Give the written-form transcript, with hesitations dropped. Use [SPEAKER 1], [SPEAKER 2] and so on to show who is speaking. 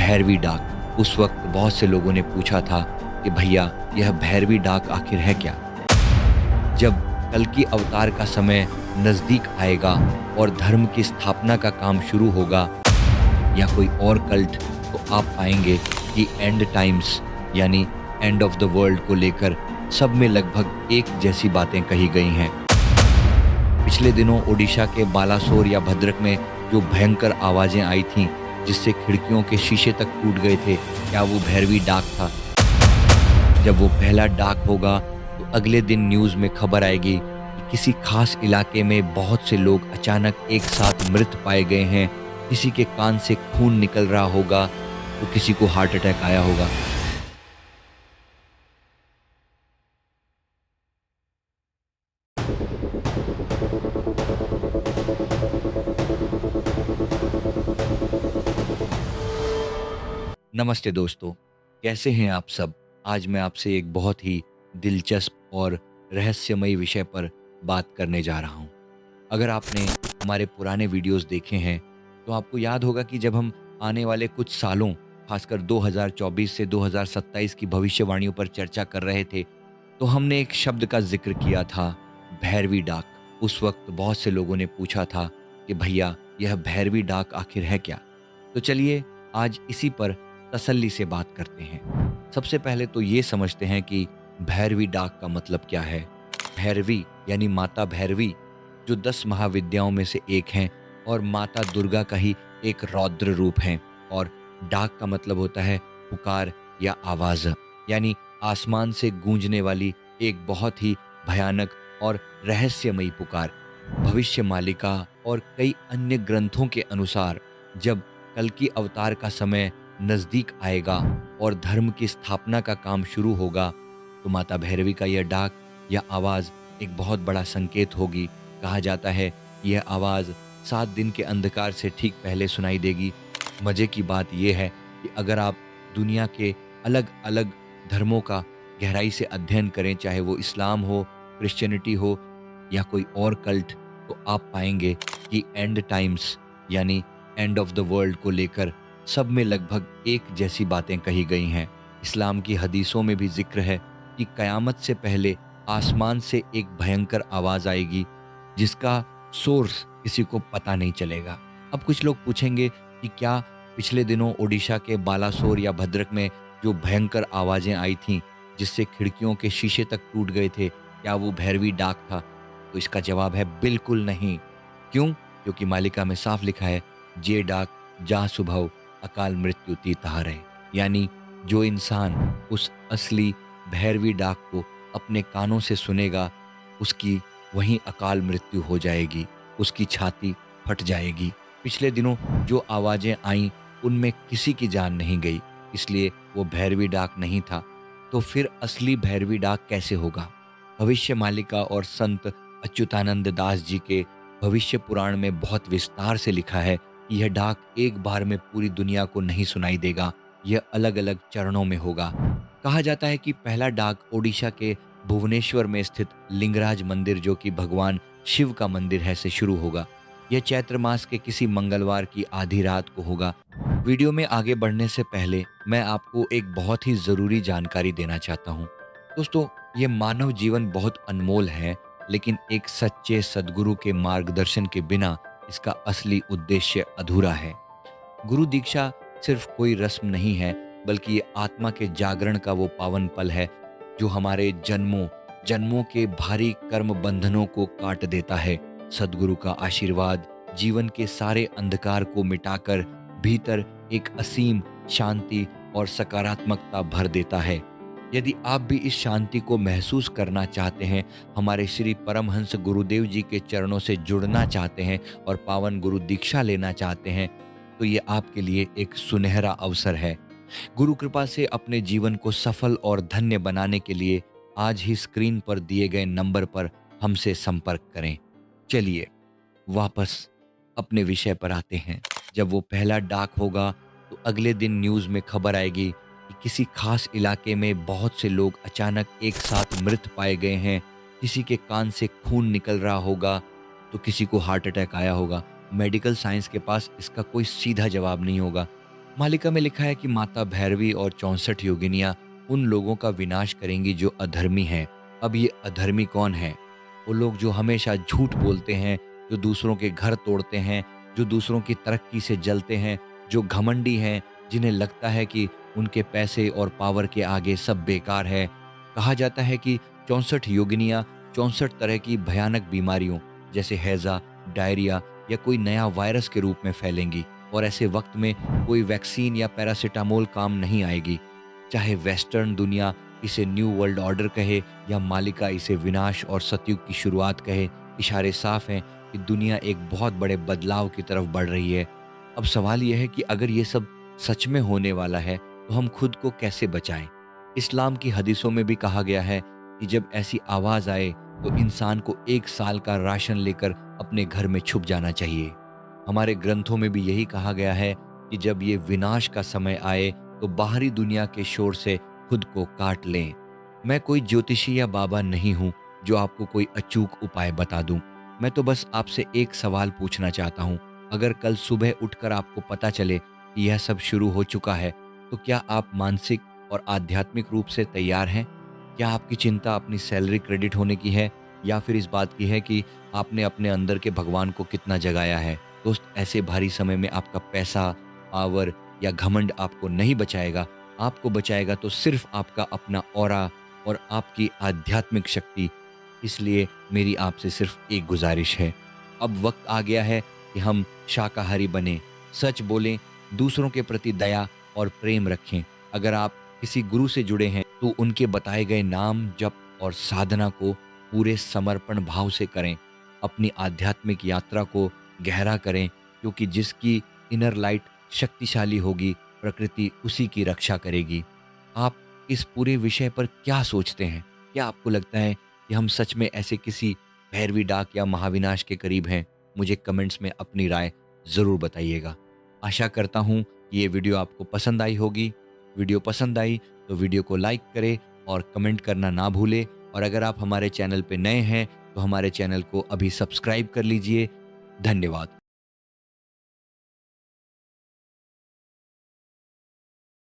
[SPEAKER 1] भैरवी डाक। उस वक्त बहुत से लोगों ने पूछा था कि भैया यह भैरवी डाक आखिर है क्या? जब कल की अवतार का समय नज़दीक आएगा और धर्म की स्थापना का काम शुरू होगा या कोई और कल्ट, तो आप पाएंगे कि एंड टाइम्स यानी एंड ऑफ द वर्ल्ड को लेकर सब में लगभग एक जैसी बातें कही गई हैं। पिछले दिनों ओडिशा के बालासोर या भद्रक में जो भयंकर आवाज़ें आई थीं, जिससे खिड़कियों के शीशे तक टूट गए थे, क्या वो भैरवी डाक था? जब वो पहला डाक होगा तो अगले दिन न्यूज़ में खबर आएगी कि किसी खास इलाके में बहुत से लोग अचानक एक साथ मृत पाए गए हैं। किसी के कान से खून निकल रहा होगा, तो किसी को हार्ट अटैक आया होगा। नमस्ते दोस्तों, कैसे हैं आप सब? आज मैं आपसे एक बहुत ही दिलचस्प और रहस्यमयी विषय पर बात करने जा रहा हूँ। अगर आपने हमारे पुराने वीडियोस देखे हैं, तो आपको याद होगा कि जब हम आने वाले कुछ सालों, खासकर 2024 से 2027 की भविष्यवाणियों पर चर्चा कर रहे थे, तो हमने एक शब्द का ज़िक्र किया था, भैरवी डाक। उस वक्त बहुत से लोगों ने पूछा था कि भैया यह भैरवी डाक आखिर है क्या? तो चलिए आज इसी पर तसल्ली से बात करते हैं। सबसे पहले तो ये समझते हैं कि भैरवी डाक का मतलब क्या है। भैरवी यानी माता भैरवी, जो 10 महाविद्याओं में से एक हैं और माता दुर्गा का ही एक रौद्र रूप हैं। और डाक का मतलब होता है पुकार या आवाज़, यानी आसमान से गूंजने वाली एक बहुत ही भयानक और रहस्यमयी पुकार। भविष्य मालिका और कई अन्य ग्रंथों के अनुसार जब कल की अवतार का समय नज़दीक आएगा और धर्म की स्थापना का काम शुरू होगा, तो माता भैरवी का यह डाक या आवाज़ एक बहुत बड़ा संकेत होगी। कहा जाता है यह आवाज़ 7 दिन के अंधकार से ठीक पहले सुनाई देगी। मज़े की बात यह है कि अगर आप दुनिया के अलग अलग धर्मों का गहराई से अध्ययन करें, चाहे वो इस्लाम हो, क्रिश्चियनिटी हो या कोई और कल्ट, तो आप पाएंगे कि एंड टाइम्स यानी एंड ऑफ द वर्ल्ड को लेकर सब में लगभग एक जैसी बातें कही गई हैं। इस्लाम की हदीसों में भी जिक्र है कि कयामत से पहले आसमान से एक भयंकर आवाज़ आएगी, जिसका सोर्स किसी को पता नहीं चलेगा। अब कुछ लोग पूछेंगे कि क्या पिछले दिनों ओडिशा के बालासोर या भद्रक में जो भयंकर आवाज़ें आई थीं, जिससे खिड़कियों के शीशे तक टूट गए थे, क्या वो भैरवी डाक था? तो इसका जवाब है बिल्कुल नहीं। क्यों? क्योंकि मालिका में साफ लिखा है, जे डाक जा सुभव अकाल मृत्यु ती तहारे। यानी जो इंसान उस असली भैरवी डाक को अपने कानों से सुनेगा, उसकी वहीं अकाल मृत्यु हो जाएगी, उसकी छाती फट जाएगी। पिछले दिनों जो आवाज़ें आईं, उनमें किसी की जान नहीं गई, इसलिए वो भैरवी डाक नहीं था। तो फिर असली भैरवी डाक कैसे होगा? भविष्य मालिका और संत अच्युतानंद दास जी के भविष्य पुराण में बहुत विस्तार से लिखा है कि यह डाक एक बार में पूरी दुनिया को नहीं सुनाई देगा, यह अलग अलग चरणों में होगा। कहा जाता है कि पहला डाक ओडिशा के भुवनेश्वर में स्थित लिंगराज मंदिर, जो कि भगवान शिव का मंदिर है, से शुरू होगा। यह चैत्र मास के किसी मंगलवार की आधी रात को होगा। वीडियो में आगे बढ़ने से पहले मैं आपको एक बहुत ही ज़रूरी जानकारी देना चाहता हूँ। दोस्तों, ये मानव जीवन बहुत अनमोल है, लेकिन एक सच्चे सद्गुरु के मार्गदर्शन के बिना इसका असली उद्देश्य अधूरा है। गुरु दीक्षा सिर्फ कोई रस्म नहीं है, बल्कि ये आत्मा के जागरण का वो पावन पल है जो हमारे जन्मों जन्मों के भारी कर्म बंधनों को काट देता है। सद्गुरु का आशीर्वाद जीवन के सारे अंधकार को मिटाकर भीतर एक असीम शांति और सकारात्मकता भर देता है। यदि आप भी इस शांति को महसूस करना चाहते हैं, हमारे श्री परमहंस गुरुदेव जी के चरणों से जुड़ना चाहते हैं और पावन गुरु दीक्षा लेना चाहते हैं, तो ये आपके लिए एक सुनहरा अवसर है। गुरु कृपा से अपने जीवन को सफल और धन्य बनाने के लिए आज ही स्क्रीन पर दिए गए नंबर पर हमसे संपर्क करें। चलिए वापस अपने विषय पर आते हैं। जब वो पहला डाक होगा, तो अगले दिन न्यूज़ में खबर आएगी कि किसी खास इलाके में बहुत से लोग अचानक एक साथ मृत पाए गए हैं। किसी के कान से खून निकल रहा होगा, तो किसी को हार्ट अटैक आया होगा। मेडिकल साइंस के पास इसका कोई सीधा जवाब नहीं होगा, मालिका में लिखा है कि माता भैरवी और 64 योगिनियाँ उन लोगों का विनाश करेंगी जो अधर्मी हैं। अब ये अधर्मी कौन है? वो लोग जो हमेशा झूठ बोलते हैं, जो दूसरों के घर तोड़ते हैं, जो दूसरों की तरक्की से जलते हैं, जो घमंडी हैं, जिन्हें लगता है कि उनके पैसे और पावर के आगे सब बेकार है। कहा जाता है कि 64 योगिनियाँ 64 तरह की भयानक बीमारियों जैसे हैज़ा, डायरिया या कोई नया वायरस के रूप में फैलेंगी, और ऐसे वक्त में कोई वैक्सीन या पैरासिटामोल काम नहीं आएगी। चाहे वेस्टर्न दुनिया इसे न्यू वर्ल्ड ऑर्डर कहे या मालिका इसे विनाश और सतयुग की शुरुआत कहे, इशारे साफ हैं कि दुनिया एक बहुत बड़े बदलाव की तरफ बढ़ रही है। अब सवाल यह है कि अगर ये सब सच में होने वाला है तो हम खुद को कैसे बचाएं? इस्लाम की हदीसों में भी कहा गया है कि जब ऐसी आवाज़ आए तो इंसान को 1 साल का राशन लेकर अपने घर में छुप जाना चाहिए। हमारे ग्रंथों में भी यही कहा गया है कि जब ये विनाश का समय आए तो बाहरी दुनिया के शोर से खुद को काट लें। मैं कोई ज्योतिषी या बाबा नहीं हूँ जो आपको कोई अचूक उपाय बता दूं। मैं तो बस आपसे एक सवाल पूछना चाहता हूँ। अगर कल सुबह उठकर आपको पता चले कि यह सब शुरू हो चुका है, तो क्या आप मानसिक और आध्यात्मिक रूप से तैयार हैं? क्या आपकी चिंता अपनी सैलरी क्रेडिट होने की है, या फिर इस बात की है कि आपने अपने अंदर के भगवान को कितना जगाया है? दोस्त, ऐसे भारी समय में आपका पैसा, पावर या घमंड आपको नहीं बचाएगा। आपको बचाएगा तो सिर्फ आपका अपना ऑरा और आपकी आध्यात्मिक शक्ति। इसलिए मेरी आपसे सिर्फ एक गुजारिश है, अब वक्त आ गया है कि हम शाकाहारी बने, सच बोलें, दूसरों के प्रति दया और प्रेम रखें। अगर आप किसी गुरु से जुड़े हैं तो उनके बताए गए नाम, जप और साधना को पूरे समर्पण भाव से करें। अपनी आध्यात्मिक यात्रा को गहरा करें, क्योंकि जिसकी इनर लाइट शक्तिशाली होगी, प्रकृति उसी की रक्षा करेगी। आप इस पूरे विषय पर क्या सोचते हैं? क्या आपको लगता है कि हम सच में ऐसे किसी भैरवी डाक या महाविनाश के करीब हैं? मुझे कमेंट्स में अपनी राय ज़रूर बताइएगा। आशा करता हूँ कि ये वीडियो आपको पसंद आई होगी। वीडियो पसंद आई तो वीडियो को लाइक करें और कमेंट करना ना भूलें, और अगर आप हमारे चैनल पे नए हैं तो हमारे चैनल को अभी सब्सक्राइब कर लीजिए। धन्यवाद।